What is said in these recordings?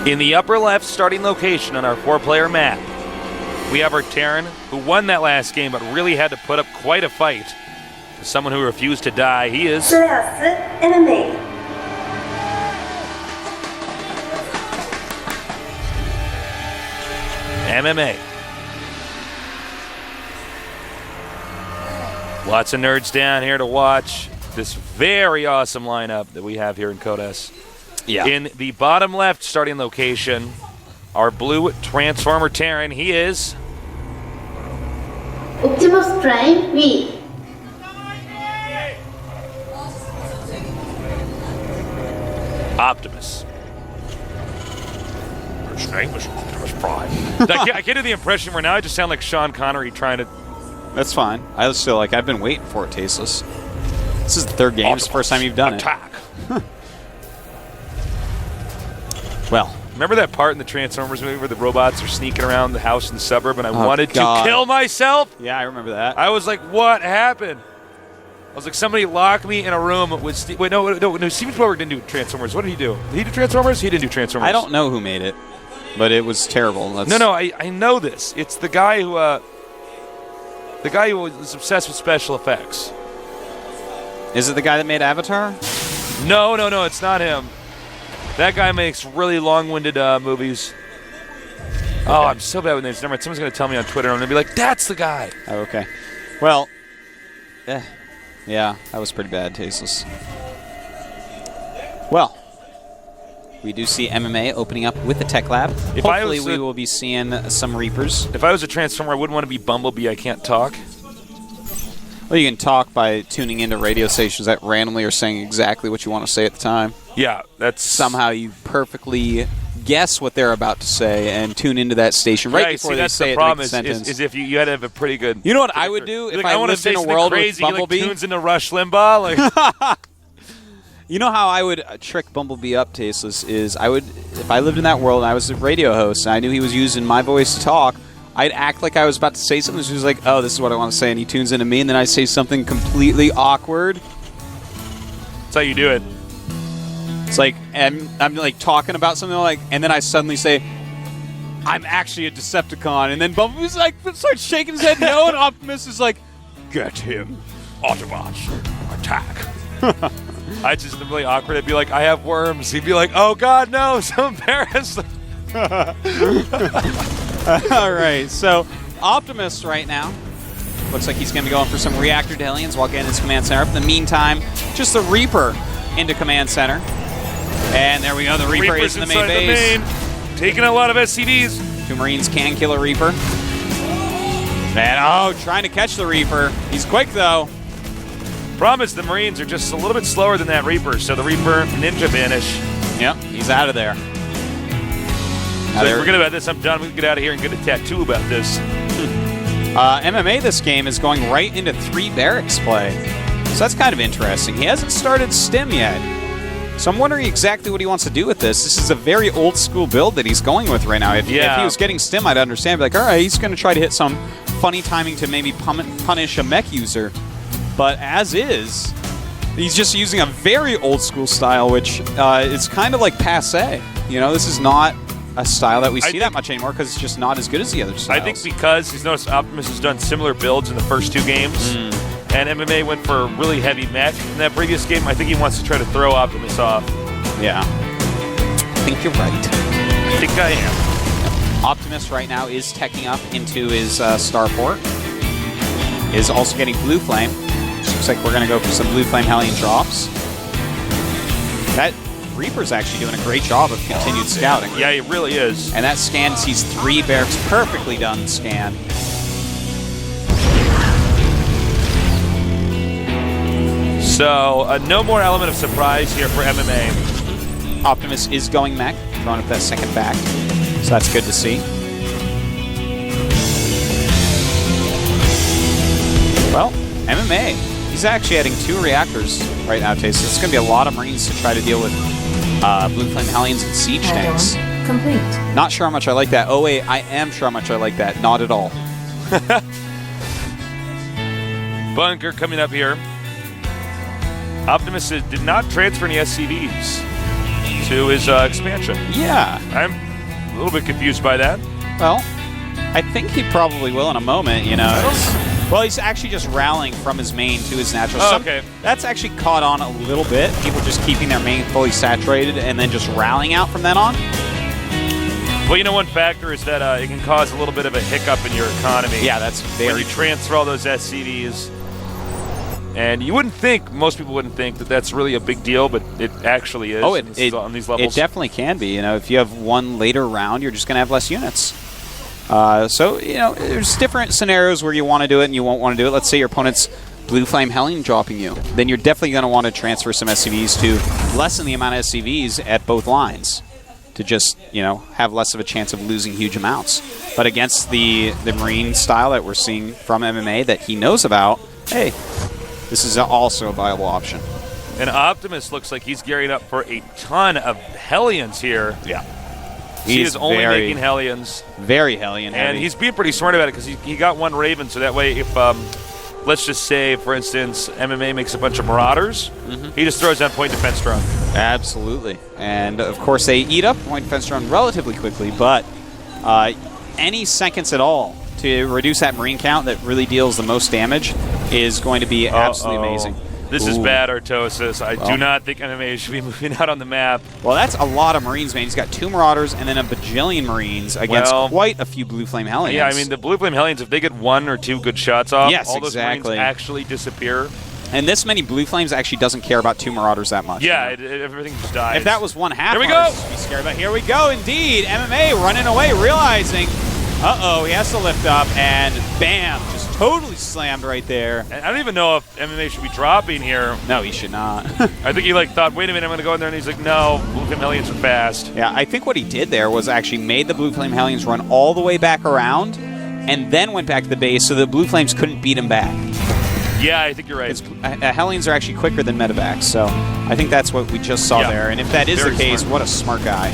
In the upper left starting location on our 4-player map, we have our Terran, who won that last game but really had to put up quite a fight. For someone who refused to die, he is GSL enemy. MMA. Lots of nerds down here to watch this very awesome lineup that we have here in Codes. Yeah. In the bottom left starting location, our blue Transformer Terran, he is Optimus Prime V. Optimus. His name is Optimus Prime. I can't do the impression where now I just sound like Sean Connery trying to... That's fine. I was still like, I've been waiting for it, Tasteless. This is the third game. It's the first time you've done attack. Well, remember that part in the Transformers movie where the robots are sneaking around the house in the suburb and I wanted God. to kill myself? Yeah, I remember that. I was like, what happened? I was like, somebody locked me in a room with Steven Spielberg didn't do Transformers. What did he do? Did he do Transformers? He didn't do Transformers. I don't know who made it, but it was terrible. No, I know this. It's the guy who was obsessed with special effects. Is it the guy that made Avatar? No, it's not him. That guy makes really long-winded movies. Okay. Oh, I'm so bad with names. Never mind. Someone's going to tell me on Twitter. I'm going to be like, that's the guy. Oh, okay. Well, yeah, that was pretty bad, Tasteless. Well, we do see MMA opening up with the Tech Lab. Hopefully we will be seeing some Reapers. If I was a Transformer, I wouldn't want to be Bumblebee. I can't talk. Well, you can talk by tuning into radio stations that randomly are saying exactly what you want to say at the time. Yeah, that's... Somehow you perfectly guess what they're about to say and tune into that station right before they say it. The problem is if you had to have a pretty good... You know what I would do if I lived in a world with Bumblebee? He tunes into Rush Limbaugh? You know how I would trick Bumblebee up, Tasteless, is if I lived in that world and I was a radio host and I knew he was using my voice to talk, I'd act like I was about to say something. So he was like, oh, this is what I want to say, and he tunes into me, and then I say something completely awkward. That's how you do it. It's like, and I'm like talking about something like, and then I suddenly say, I'm actually a Decepticon, and then Bumblebee's like, starts shaking his head no, and Optimus is like, get him, Autobots, attack. I just am really awkward. I'd be like, I have worms. He'd be like, oh God, no, so embarrassed. All right, so Optimus right now looks like he's going to be going for some reactor Hellions while getting his command center up. In the meantime, just the Reaper into command center. And there we go, the Reaper is in the main base. Taking a lot of SCVs. 2 Marines can kill a Reaper. And trying to catch the Reaper. He's quick though. Problem is the Marines are just a little bit slower than that Reaper, so the Reaper ninja vanish. Yep, he's out of there. So if we're good about this, I'm done. We can get out of here and get a tattoo about this. MMA this game is going right into 3 barracks play. So that's kind of interesting. He hasn't started Stim yet. So I'm wondering exactly what he wants to do with this. This is a very old school build that he's going with right now. If he was getting Stim, I'd understand. Be like, all right, he's going to try to hit some funny timing to maybe punish a mech user. But as is, he's just using a very old school style, which is kind of like passé. You know, this is not a style that we see that much anymore because it's just not as good as the other styles. I think because he's noticed Optimus has done similar builds in the first 2 games, and MMA went for a really heavy mech in that previous game. I think he wants to try to throw Optimus off. Yeah. I think you're right. I think I am. Optimus right now is teching up into his starport. Is also getting Blue Flame. Looks like we're going to go for some Blue Flame Hellion drops. That Reaper's actually doing a great job of continued scouting. Yeah, he really is. And that scan sees 3 barracks, perfectly done scan. So, no more element of surprise here for MMA. Optimus is going mech, throwing up that second back. So that's good to see. Well, MMA, he's actually adding 2 reactors right now, Taste. It's going to be a lot of Marines to try to deal with Blue Flame Hellions and Siege tanks. Complete. Not sure how much I like that. Oh wait, I am sure how much I like that. Not at all. Bunker coming up here. Optimus did not transfer any SCVs. to his expansion. Yeah. I'm a little bit confused by that. Well, I think he probably will in a moment, you know. Well, he's actually just rallying from his main to his natural. Oh, okay. That's actually caught on a little bit. People just keeping their main fully saturated and then just rallying out from then on. Well, you know, one factor is that it can cause a little bit of a hiccup in your economy. Yeah, that's very when you transfer all those SCVs. And you wouldn't think, most people wouldn't think that that's really a big deal, but it actually is on these levels. It definitely can be. You know, if you have one later round, you're just going to have less units. So, you know, there's different scenarios where you want to do it and you won't want to do it. Let's say your opponent's Blue Flame Hellion dropping you. Then you're definitely going to want to transfer some SCVs to lessen the amount of SCVs at both lines to just, you know, have less of a chance of losing huge amounts. But against the Marine style that we're seeing from MMA that he knows about, hey, this is also a viable option. And Optimus looks like he's gearing up for a ton of Hellions here. Yeah. He is only making Hellions. Very Hellion heavy. And he's being pretty smart about it because he got one Raven, so that way if, let's just say, for instance, MMA makes a bunch of Marauders, he just throws down point defense drone. Absolutely. And, of course, they eat up point defense drone relatively quickly, but any seconds at all to reduce that Marine count that really deals the most damage is going to be absolutely amazing. This is bad, Artosis. I do not think MMA should be moving out on the map. Well, that's a lot of Marines, man. He's got 2 Marauders and then a bajillion Marines against quite a few Blue Flame Hellions. Yeah, I mean, the Blue Flame Hellions, if they get 1 or 2 good shots off, yes, all those Marines actually disappear. And this many Blue Flames actually doesn't care about 2 Marauders that much. Yeah, everything just dies. If that was 1/2, here we go. Be scared about. Here we go, indeed. MMA running away, realizing, he has to lift up, and bam, just totally slammed right there. And I don't even know if MMA should be dropping here. No, he should not. I think he thought, wait a minute, I'm going to go in there, and he's like, no, Blue Flame Hellions are fast. Yeah, I think what he did there was actually made the Blue Flame Hellions run all the way back around, and then went back to the base so the Blue Flames couldn't beat him back. Yeah, I think you're right. Hellions are actually quicker than medevacs, so I think that's what we just saw there. And if that is the case, what a smart guy.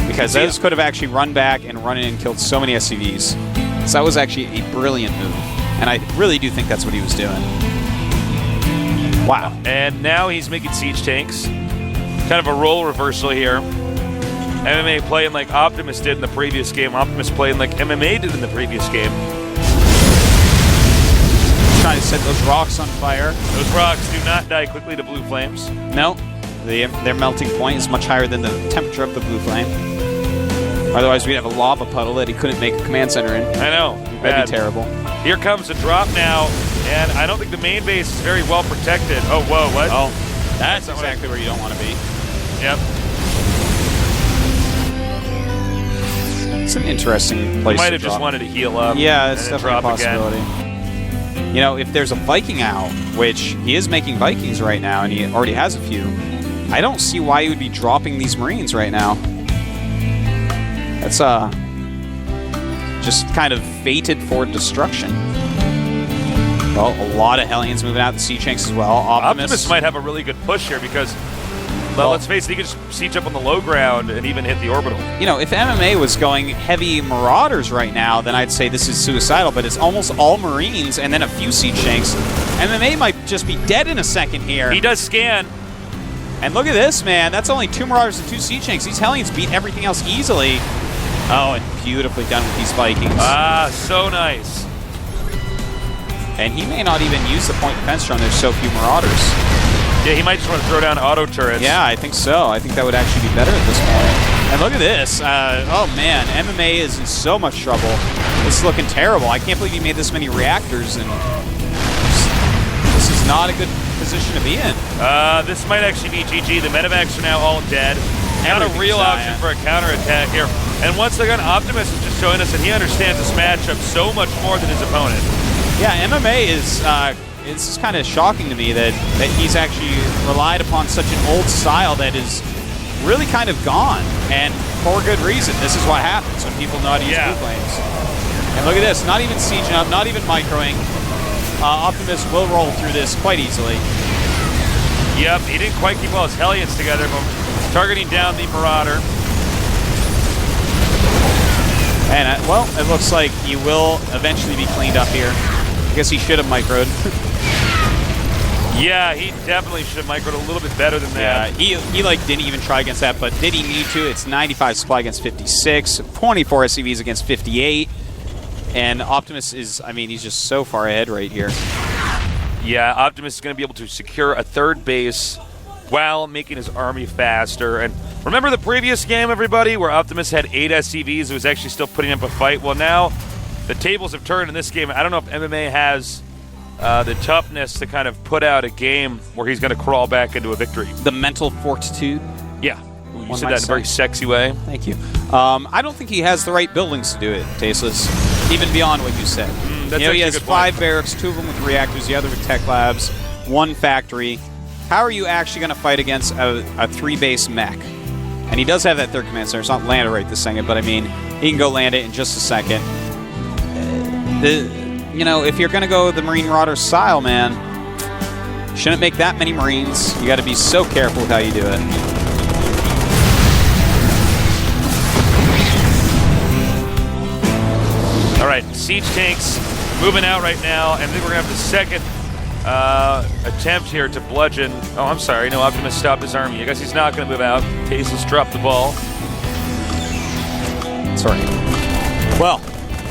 Because those could have actually run back and run in and killed so many SCVs. So that was actually a brilliant move. And I really do think that's what he was doing. Wow. And now he's making siege tanks. Kind of a role reversal here. MMA playing like Optimus did in the previous game. Optimus playing like MMA did in the previous game. Trying to set those rocks on fire. Those rocks do not die quickly to Blue Flames. No. Their melting point is much higher than the temperature of the Blue Flame. Otherwise, we'd have a lava puddle that he couldn't make a command center in. I know. That'd be terrible. Here comes a drop now, and I don't think the main base is very well protected. Oh, whoa, what? Oh, that's exactly where you don't want to be. Yep. It's an interesting place. He might have just wanted to heal up. Yeah, it's definitely a possibility. Again. You know, if there's a Viking out, which he is making Vikings right now, and he already has a few, I don't see why he would be dropping these Marines right now. That's just kind of fated for destruction. Well, a lot of Hellions moving out the Siege Tanks as well. Optimus might have a really good push here because, well, let's face it, he could just siege up on the low ground and even hit the orbital. You know, if MMA was going heavy Marauders right now, then I'd say this is suicidal, but it's almost all Marines and then a few Siege Tanks. MMA might just be dead in a second here. He does scan. And look at this, man. That's only 2 Marauders and 2 Siege Tanks. These Hellions beat everything else easily. Oh, and beautifully done with these Vikings. Ah, so nice. And he may not even use the point defense drone. There's so few Marauders. Yeah, he might just want to throw down auto turrets. Yeah, I think so. I think that would actually be better at this point. And look at this. Oh, man. MMA is in so much trouble. This is looking terrible. I can't believe he made this many reactors. And this is not a good position to be in. This might actually be GG. The medevacs are now all dead. Not a real option for a counterattack here. And once again, Optimus is just showing us that he understands this matchup so much more than his opponent. Yeah, MMA is it's kind of shocking to me that he's actually relied upon such an old style that is really kind of gone, and for good reason. This is what happens when people know how to use Blue Flames. And look at this, not even sieging up, not even microing. Optimus will roll through this quite easily. Yep, he didn't quite keep all his Hellions together, but targeting down the Marauder. And, well, it looks like he will eventually be cleaned up here. I guess he should have microed. Yeah, he definitely should have microed a little bit better than that. Yeah, he like didn't even try against that, but did he need to? It's 95 supply against 56, 24 SCVs against 58, and Optimus is, I mean, he's just so far ahead right here. Yeah, Optimus is going to be able to secure a third base while making his army faster. And remember the previous game, everybody, where Optimus had 8 SCVs who was actually still putting up a fight? Well, now the tables have turned in this game. I don't know if MMA has the toughness to kind of put out a game where he's going to crawl back into a victory. The mental fortitude. Yeah. You said that in a very sexy way. Thank you. I don't think he has the right buildings to do it, Tasteless, even beyond what you said. That's he has a good 5 point. barracks, 2 of them with reactors, the other with tech labs, 1 factory. How are you actually going to fight against a 3-base mech? And he does have that 3rd command center. It's not landed right this second, but I mean, he can go land it in just a second. You know, if you're going to go the Marine Marauder style, man, you shouldn't make that many Marines. You got to be so careful with how you do it. All right, siege tanks moving out right now, and I think we're going to have the second attempt here to bludgeon. Oh, I'm sorry. No, Optimus stopped his army. I guess he's not going to move out. Tasteless dropped the ball. Sorry. Well,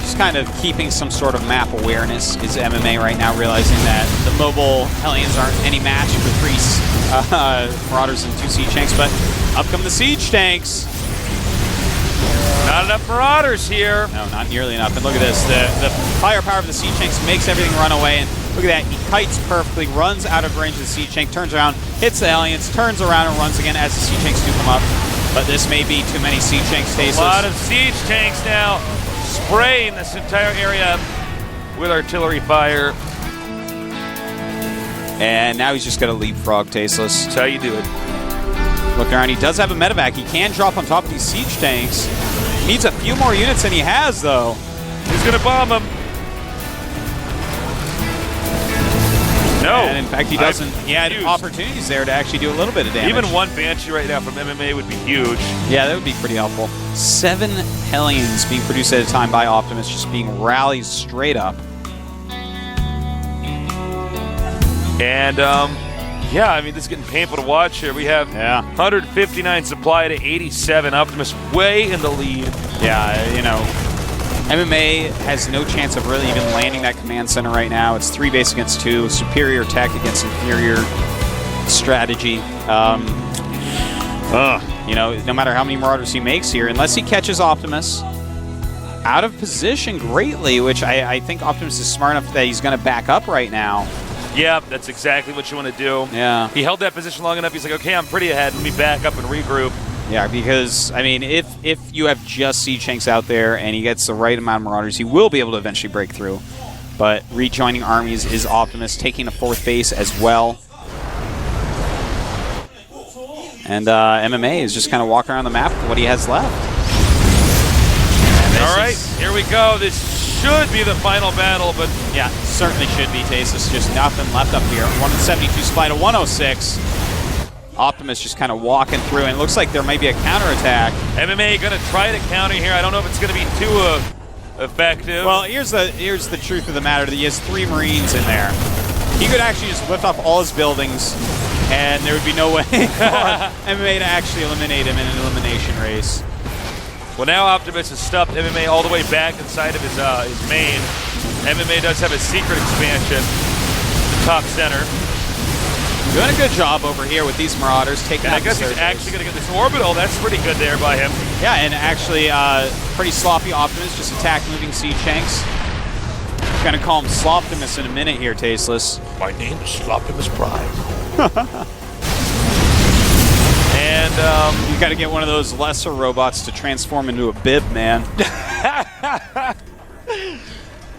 just kind of keeping some sort of map awareness is MMA right now, realizing that the mobile Hellions aren't any match for 3 Marauders and 2 siege tanks, but up come the siege tanks. Not enough Marauders here. No, not nearly enough. And look at this. The firepower of the siege tanks makes everything run away. And look at that. He kites perfectly, runs out of range of the siege tank, turns around, hits the Hellions, turns around and runs again as the siege tanks do come up. But this may be too many siege tanks, Tasteless. A lot of siege tanks now spraying this entire area with artillery fire. And now he's just got to leapfrog, Tasteless. That's how you do it. Looking around, he does have a medevac. He can drop on top of these siege tanks. He needs a few more units than he has, though. He's going to bomb him. No. And in fact, he doesn't. He had opportunities there to actually do a little bit of damage. Even 1 Banshee right now from MMA would be huge. Yeah, that would be pretty helpful. 7 Hellions being produced at a time by Optimus, just being rallied straight up. And, yeah, I mean, this is getting painful to watch here. We have 159 supply to 87. Optimus way in the lead. Yeah, you know, MMA has no chance of really even landing that command center right now. It's 3 base against 2, superior tech against inferior strategy. You know, no matter how many Marauders he makes here, unless he catches Optimus out of position greatly, which I think Optimus is smart enough that he's going to back up right now. Yeah, that's exactly what you want to do. Yeah. He held that position long enough. He's like, okay, I'm pretty ahead. Let me back up and regroup. Yeah, because, I mean, if you have just siege tanks out there and he gets the right amount of Marauders, he will be able to eventually break through. But rejoining armies is Optimus, taking a 4th base as well. And MMA is just kind of walking around the map with what he has left. All right, here we go. This should be the final battle, but yeah, certainly should be, Tasteless. Just nothing left up here. 172 supply to 106. Optimus just kind of walking through, and it looks like there might be a counterattack. MMA going to try to counter here. I don't know if it's going to be too effective. Well, here's the truth of the matter. He has 3 Marines in there. He could actually just lift off all his buildings, and there would be no way for MMA to actually eliminate him in an elimination race. Well, now Optimus has stuffed MMA all the way back inside of his main. MMA does have a secret expansion, the top center. Doing a good job over here with these Marauders. Taking I guess he's actually going to get this orbital. That's pretty good there by him. Yeah, and actually pretty sloppy Optimus, just attack moving siege tanks. Going to call him Sloptimus in a minute here, Tasteless. My name is Sloptimus Prime. And you got to get one of those lesser robots to transform into a bib, man.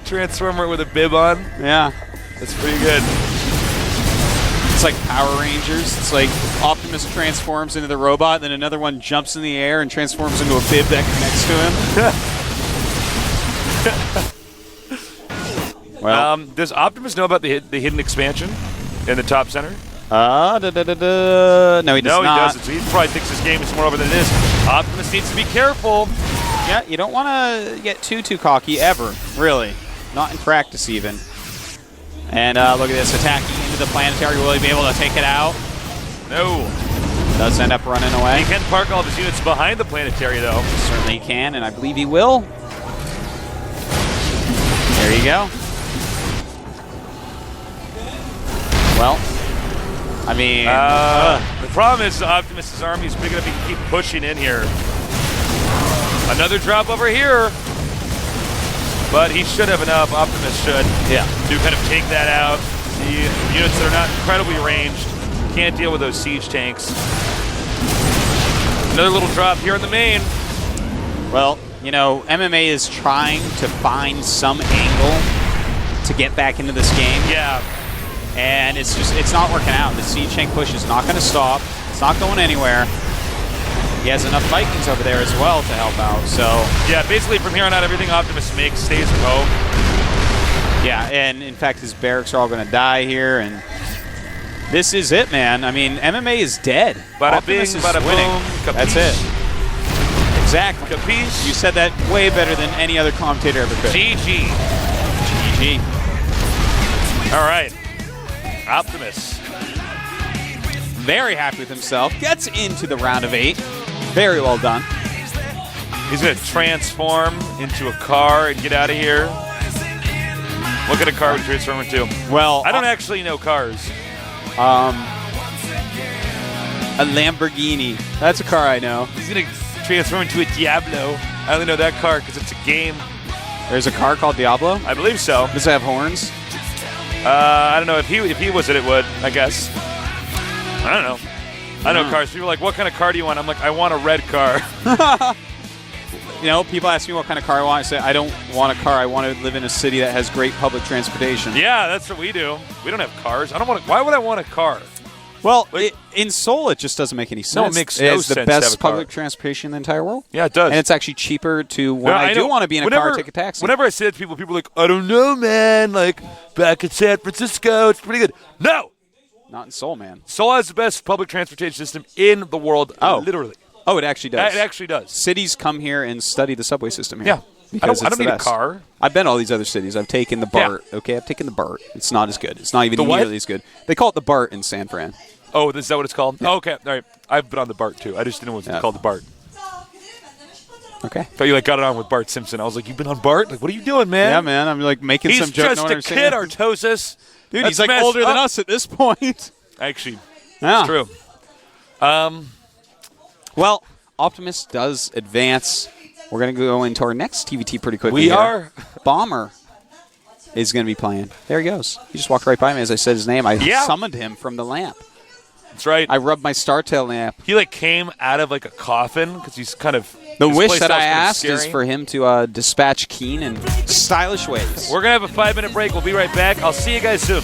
Transformer with a bib on? Yeah. That's pretty good. It's like Power Rangers. It's like Optimus transforms into the robot, then another one jumps in the air and transforms into a bib that connects to him. Well, does Optimus know about the hidden expansion in the top center? No, he does not. No, he doesn't. So he probably thinks this game is more over than it is. Optimus needs to be careful. Yeah, you don't want to get too cocky ever, really. Not in practice even. And look at this, attacking into the planetary. Will he be able to take it out? No. Does end up running away. He can park all of his units behind the planetary, though. Certainly he can, and I believe he will. There you go. Well, I mean... the problem is Optimus' army is big enough he can keep pushing in here. Another drop over here. But he should have enough, Optimus should, to kind of take that out. The units that are not incredibly ranged can't deal with those siege tanks. Another little drop here in the main. Well, you know, MMA is trying to find some angle to get back into this game. Yeah. And it's not working out. The siege tank push is not going to stop. It's not going anywhere. He has enough Vikings over there as well to help out. So yeah, basically from here on out, everything Optimus makes stays at home. Yeah, and in fact, his barracks are all going to die here, and this is it, man. I mean, MMA is dead. Bada Optimus bing, is bada winning. boom, capiche. That's it. Exactly. Capiche? You said that way better than any other commentator ever could. GG. GG. All right. Optimus. Very happy with himself. Gets into the round of 8. Very well done. He's going to transform into a car and get out of here. What kind of car would he transform into? Well, I don't actually know cars. A Lamborghini. That's a car I know. He's going to transform into a Diablo. I only know that car because it's a game. There's a car called Diablo? I believe so. Does it have horns? I don't know. If he was it would, I guess. I don't know. I know cars. People are like, what kind of car do you want? I'm like, I want a red car. You know, people ask me what kind of car I want. I say, I don't want a car. I want to live in a city that has great public transportation. Yeah, that's what we do. We don't have cars. I don't want. Why would I want a car? Well, in Seoul, it just doesn't make any sense. No, it makes no It's the sense to have best a car. public transportation in the entire world. Yeah, it does. And it's actually cheaper to, when I do want to be in a car, take a taxi. Whenever I say that to people, people are like, I don't know, man. Like, back in San Francisco, it's pretty good. No! Not in Seoul, man. Seoul has the best public transportation system in the world, literally. Oh, it actually does. It actually does. Cities come here and study the subway system here. Yeah. Because I don't it's the need a best. car. I've been to all these other cities. I've taken the BART. Okay, I've taken the BART. It's not as good. It's not even The what? nearly as good. They call it the BART in San Fran. Oh, is that what it's called? Yeah. Oh, okay. All right. I've been on the BART, too. I just didn't know it was called the BART. Okay. I thought you got it on with Bart Simpson. I was like, you've been on BART? Like, what are you doing, man? Yeah, man. I'm like making He's some joke. just a kid, Artosis. Dude, That's he's like messed older than up. us at this point. Actually, Yeah. it's true. Well, Optimus does advance. We're going to go into our next TVT pretty quickly. We here. are. Bomber is going to be playing. There he goes. He just walked right by me as I said his name. I summoned him from the lamp. That's right. I rubbed my Startail lamp. He like came out of like a coffin because he's kind of. The his wish play that I style's kind of asked is scary. for him to dispatch Keen in stylish ways. We're gonna have a 5-minute break. We'll be right back. I'll see you guys soon.